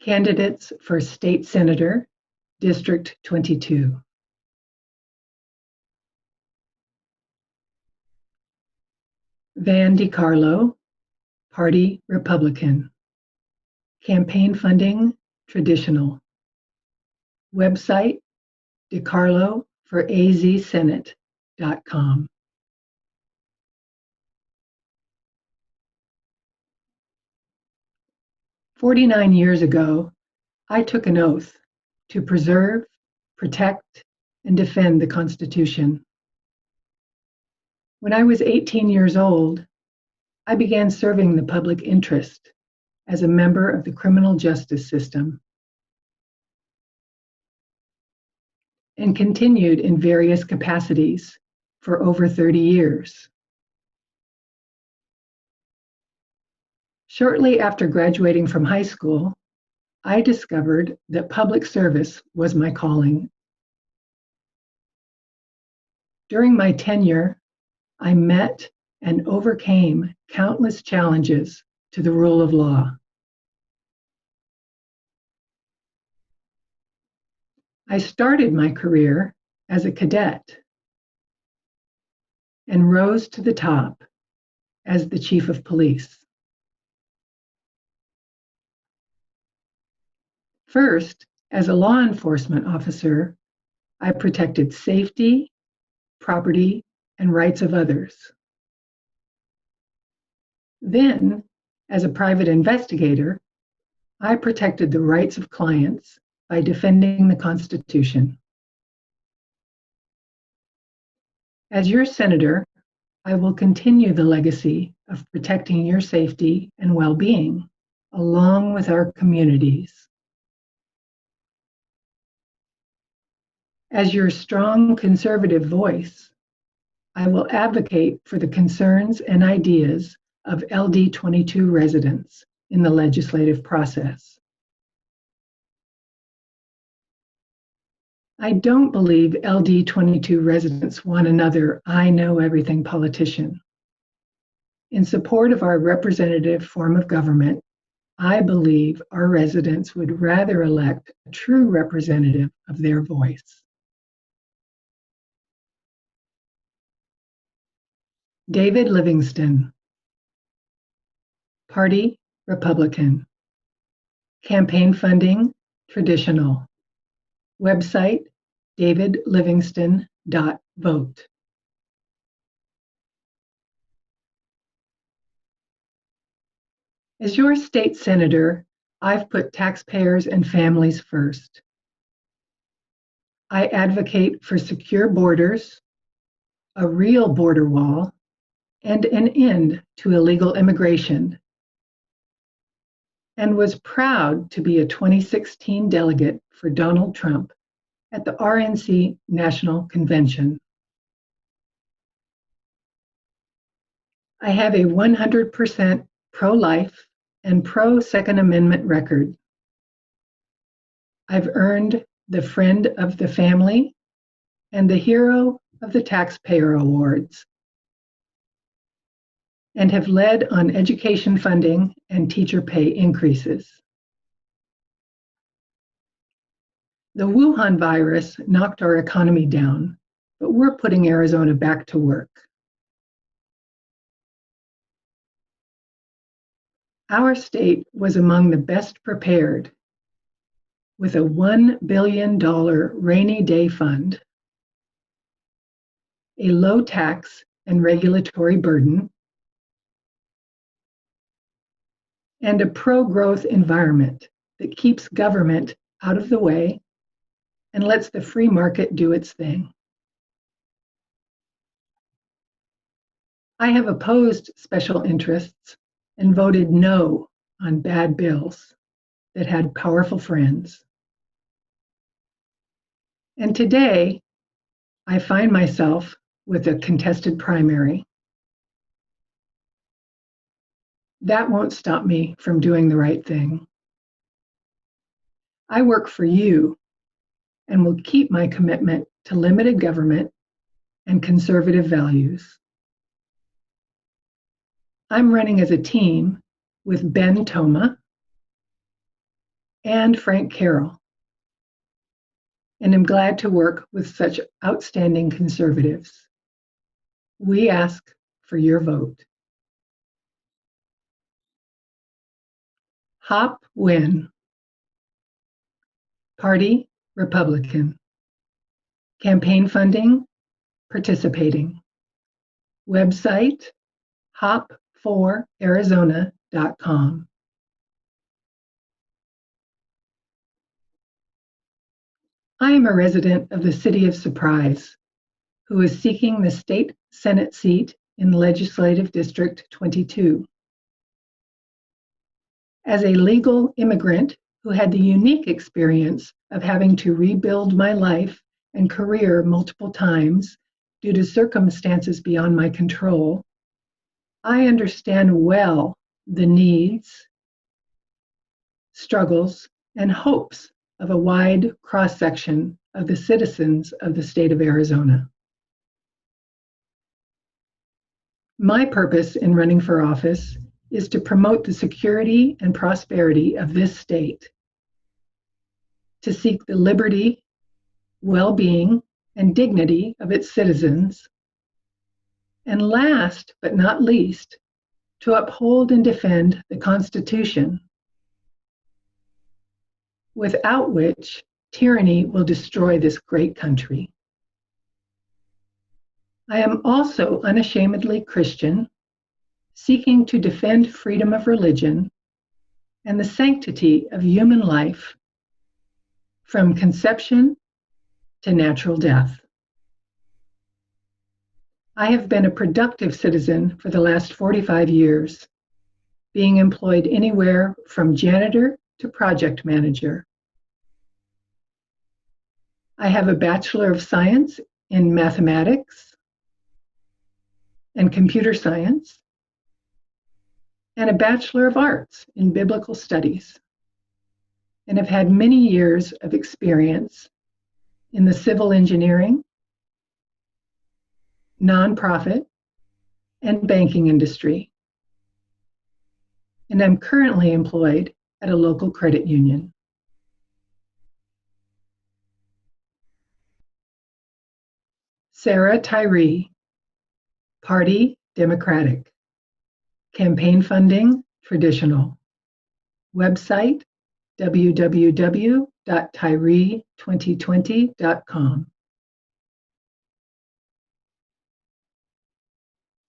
Candidates for State Senator, District 22. Van DiCarlo, Party Republican. Campaign funding, traditional. Website, DiCarloForAZSenate.com. "49 years ago, I took an oath to preserve, protect, and defend the Constitution. When I was 18 years old, I began serving the public interest as a member of the criminal justice system and continued in various capacities for over 30 years. Shortly after graduating from high school, I discovered that public service was my calling. During my tenure, I met and overcame countless challenges to the rule of law. I started my career as a cadet and rose to the top as the chief of police. First, as a law enforcement officer, I protected safety, property, and rights of others. Then, as a private investigator, I protected the rights of clients by defending the Constitution. As your senator, I will continue the legacy of protecting your safety and well-being, along with our communities. As your strong conservative voice, I will advocate for the concerns and ideas of LD22 residents in the legislative process. I don't believe LD22 residents want another I know everything politician. In support of our representative form of government, I believe our residents would rather elect a true representative of their voice. David Livingston, Party Republican. Campaign funding, traditional. Website, davidlivingston.vote. As your state senator, I've put taxpayers and families first. I advocate for secure borders, a real border wall, and an end to illegal immigration, and was proud to be a 2016 delegate for Donald Trump at the RNC National Convention. I have a 100% pro-life and pro-Second Amendment record. I've earned the Friend of the Family and the Hero of the Taxpayer Awards, and have led on education funding and teacher pay increases. The Wuhan virus knocked our economy down, but we're putting Arizona back to work. Our state was among the best prepared with a $1 billion rainy day fund, a low tax and regulatory burden, and a pro-growth environment that keeps government out of the way and lets the free market do its thing. I have opposed special interests and voted no on bad bills that had powerful friends. And today, I find myself with a contested primary. That won't stop me from doing the right thing. I work for you and will keep my commitment to limited government and conservative values. I'm running as a team with Ben Toma and Frank Carroll, and am glad to work with such outstanding conservatives. We ask for your vote. Hop Win. Party, Republican. Campaign funding, participating. Website, hop4arizona.com. I am a resident of the City of Surprise, who is seeking the state Senate seat in Legislative District 22. As a legal immigrant who had the unique experience of having to rebuild my life and career multiple times due to circumstances beyond my control, I understand well the needs, struggles, and hopes of a wide cross-section of the citizens of the state of Arizona. My purpose in running for office is to promote the security and prosperity of this state, to seek the liberty, well-being, and dignity of its citizens, and last but not least, to uphold and defend the Constitution, without which tyranny will destroy this great country. I am also unashamedly Christian, seeking to defend freedom of religion and the sanctity of human life from conception to natural death. I have been a productive citizen for the last 45 years, being employed anywhere from janitor to project manager. I have a Bachelor of Science in Mathematics and Computer Science, and a Bachelor of Arts in Biblical Studies, and have had many years of experience in the civil engineering, nonprofit, and banking industry, and I'm currently employed at a local credit union. Sarah Tyree, Party Democratic. Campaign funding, traditional. Website, www.tyree2020.com.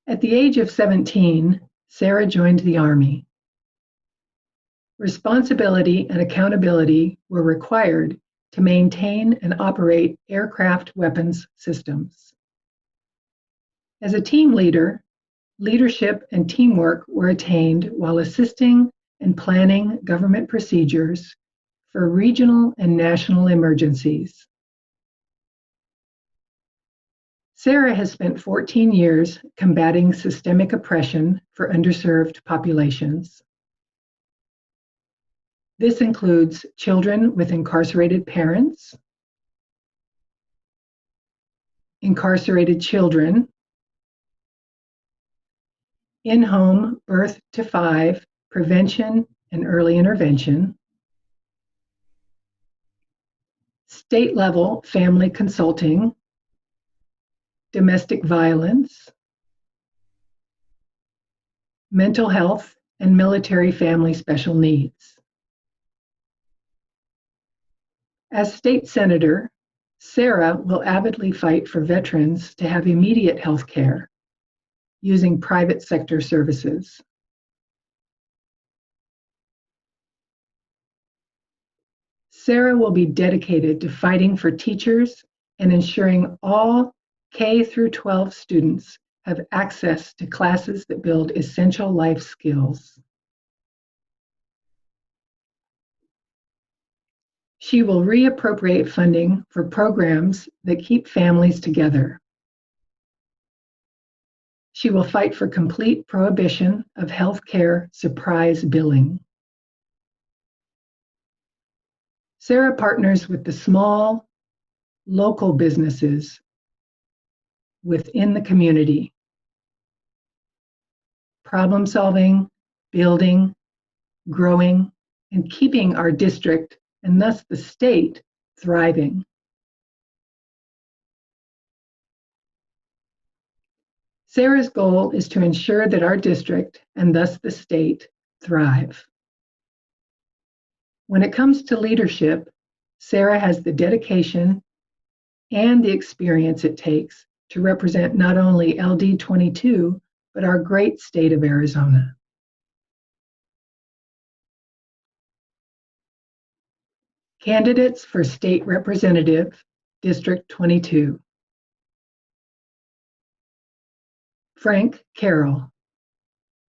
At the age of 17, Sarah joined the Army. Responsibility and accountability were required to maintain and operate aircraft weapons systems. As a team leader, leadership and teamwork were attained while assisting and planning government procedures for regional and national emergencies. Sarah has spent 14 years combating systemic oppression for underserved populations. This includes children with incarcerated parents, incarcerated children, in-home birth to 5 prevention and early intervention, state-level family consulting, domestic violence, mental health, and military family special needs. As state senator, Sarah will avidly fight for veterans to have immediate health care using private sector services. Sarah will be dedicated to fighting for teachers and ensuring all K through 12 students have access to classes that build essential life skills. She will reappropriate funding for programs that keep families together. She will fight for complete prohibition of healthcare surprise billing. Sarah partners with the small, local businesses within the community. Problem solving, building, growing, and keeping our district, and thus the state, thriving. Sarah's goal is to ensure that our district, and thus the state, thrive. When it comes to leadership, Sarah has the dedication and the experience it takes to represent not only LD 22, but our great state of Arizona. Candidates for State Representative, District 22. Frank Carroll,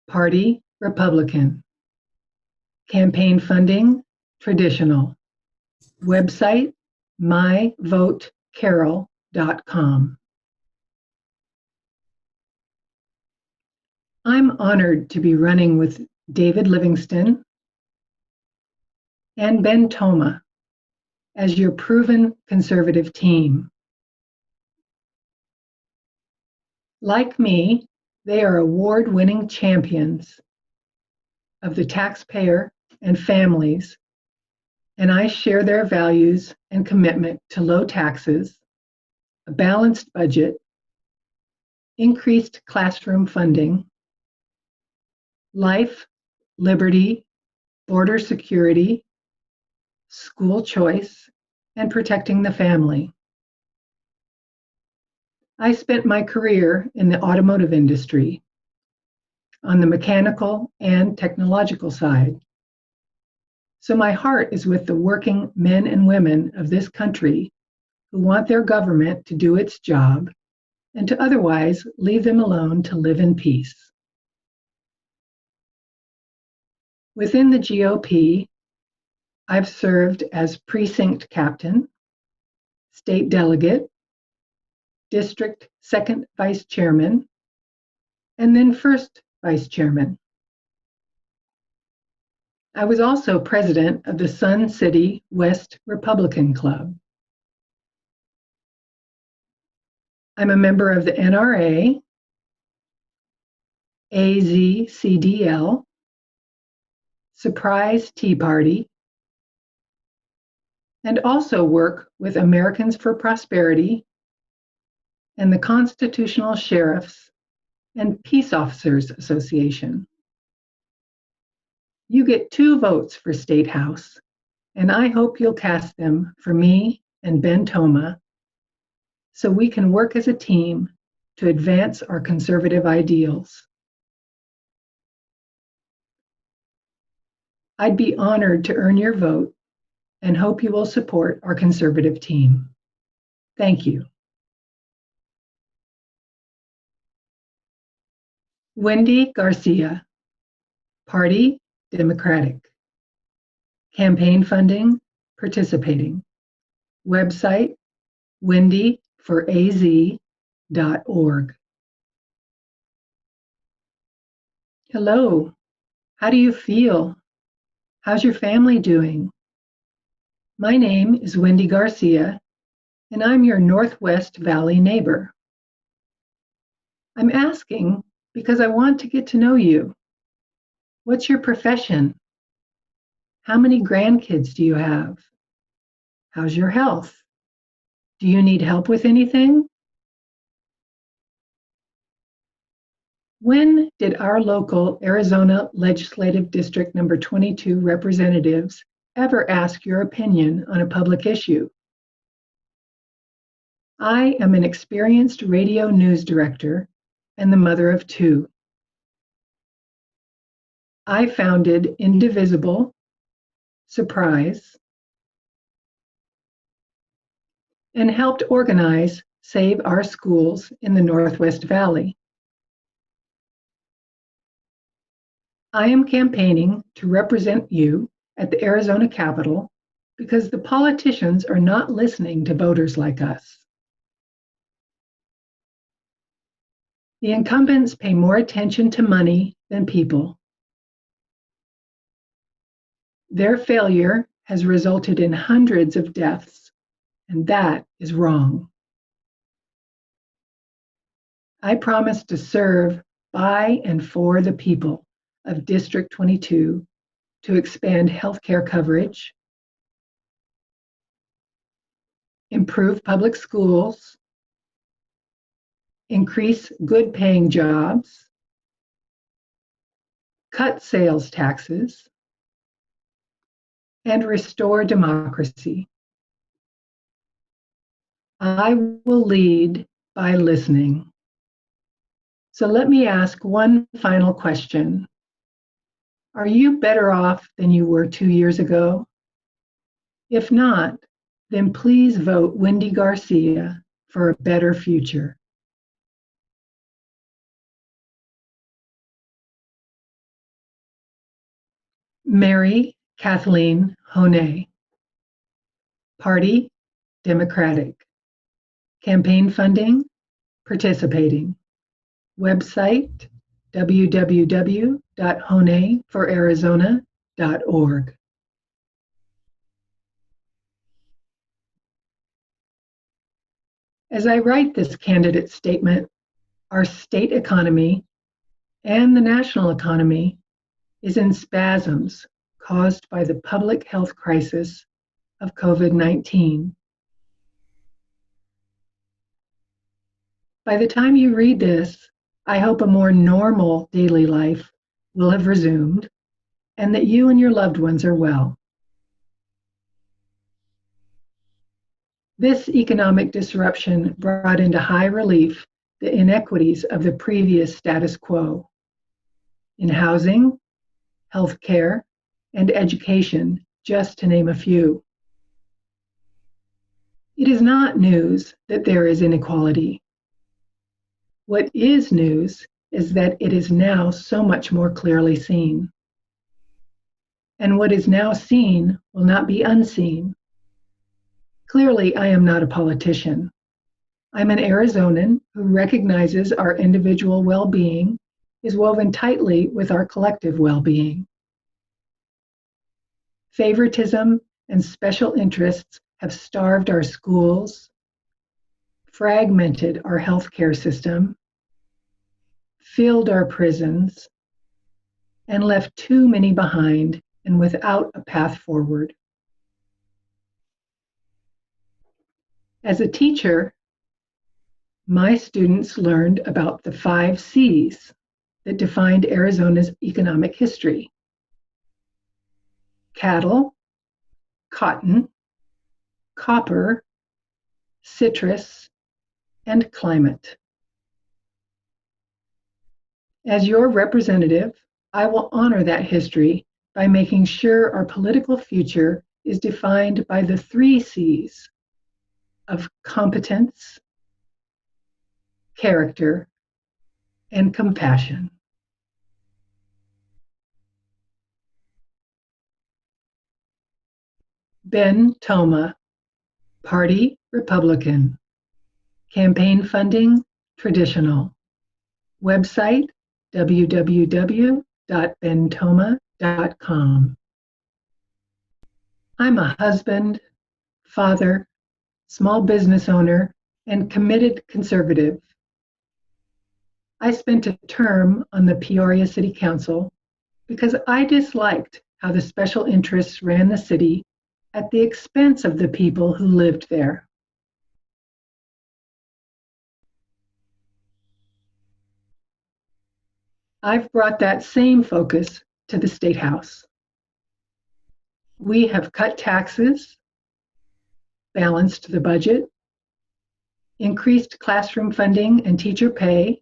Party Republican. Campaign funding, traditional. Website, myvotecarroll.com. I'm honored to be running with David Livingston and Ben Toma as your proven conservative team. Like me, they are award-winning champions of the taxpayer and families, and I share their values and commitment to low taxes, a balanced budget, increased classroom funding, life, liberty, border security, school choice, and protecting the family. I spent my career in the automotive industry on the mechanical and technological side. So my heart is with the working men and women of this country who want their government to do its job and to otherwise leave them alone to live in peace. Within the GOP, I've served as precinct captain, state delegate, district second vice chairman, and then first vice chairman. I was also president of the Sun City West Republican Club. I'm a member of the NRA, AZCDL, Surprise Tea Party, and also work with Americans for Prosperity and the Constitutional Sheriffs and Peace Officers Association. You get 2 votes for State House, and I hope you'll cast them for me and Ben Toma so we can work as a team to advance our conservative ideals. I'd be honored to earn your vote and hope you will support our conservative team. Thank you. Wendy Garcia, Party Democratic. Campaign funding, participating. Website, wendyforaz.org. Hello, how do you feel? How's your family doing? My name is Wendy Garcia, and I'm your Northwest Valley neighbor. I'm asking because I want to get to know you. What's your profession? How many grandkids do you have? How's your health? Do you need help with anything? When did our local Arizona Legislative District number 22 representatives ever ask your opinion on a public issue? I am an experienced radio news director and the mother of 2. I founded Indivisible, Surprise, and helped organize Save Our Schools in the Northwest Valley. I am campaigning to represent you at the Arizona Capitol because the politicians are not listening to voters like us. The incumbents pay more attention to money than people. Their failure has resulted in hundreds of deaths, and that is wrong. I promise to serve by and for the people of District 22 to expand healthcare coverage, improve public schools, increase good-paying jobs, cut sales taxes, and restore democracy. I will lead by listening. So let me ask one final question. Are you better off than you were 2 years ago? If not, then please vote Wendy Garcia for a better future. Mary Kathleen Honne. Party, Democratic. Campaign funding, participating. Website, www.honneforarizona.org. As I write this candidate statement, our state economy and the national economy is in spasms caused by the public health crisis of COVID-19. By the time you read this, I hope a more normal daily life will have resumed and that you and your loved ones are well. This economic disruption brought into high relief the inequities of the previous status quo in housing, healthcare, and education, just to name a few. It is not news that there is inequality. What is news is that it is now so much more clearly seen. And what is now seen will not be unseen. Clearly, I am not a politician. I'm an Arizonan who recognizes our individual well-being is woven tightly with our collective well-being. Favoritism and special interests have starved our schools, fragmented our healthcare system, filled our prisons, and left too many behind and without a path forward. As a teacher, my students learned about the 5 C's that defined Arizona's economic history: cattle, cotton, copper, citrus, and climate. As your representative, I will honor that history by making sure our political future is defined by the 3 C's of competence, character, and compassion. Ben Toma, Party Republican. Campaign funding, traditional. Website, www.bentoma.com. I'm a husband, father, small business owner, and committed conservative. I spent a term on the Peoria City Council because I disliked how the special interests ran the city at the expense of the people who lived there. I've brought that same focus to the State House. We have cut taxes, balanced the budget, increased classroom funding and teacher pay,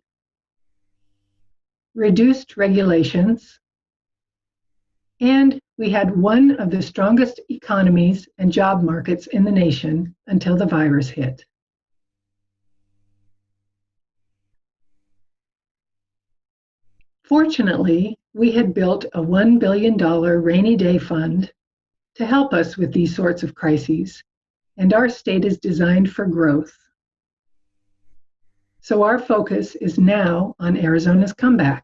reduced regulations, and we had one of the strongest economies and job markets in the nation until the virus hit. Fortunately, we had built a $1 billion rainy day fund to help us with these sorts of crises, and our state is designed for growth. So our focus is now on Arizona's comeback.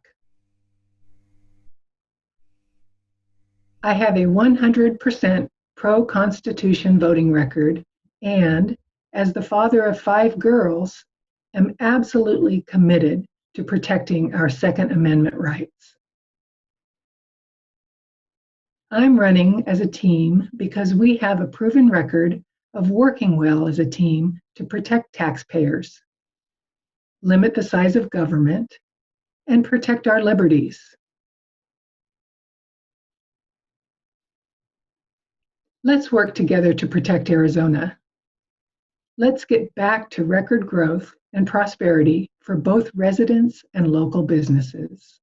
I have a 100% pro-Constitution voting record, and as the father of 5 girls, am absolutely committed to protecting our Second Amendment rights. I'm running as a team because we have a proven record of working well as a team to protect taxpayers, limit the size of government, and protect our liberties. Let's work together to protect Arizona. Let's get back to record growth and prosperity for both residents and local businesses.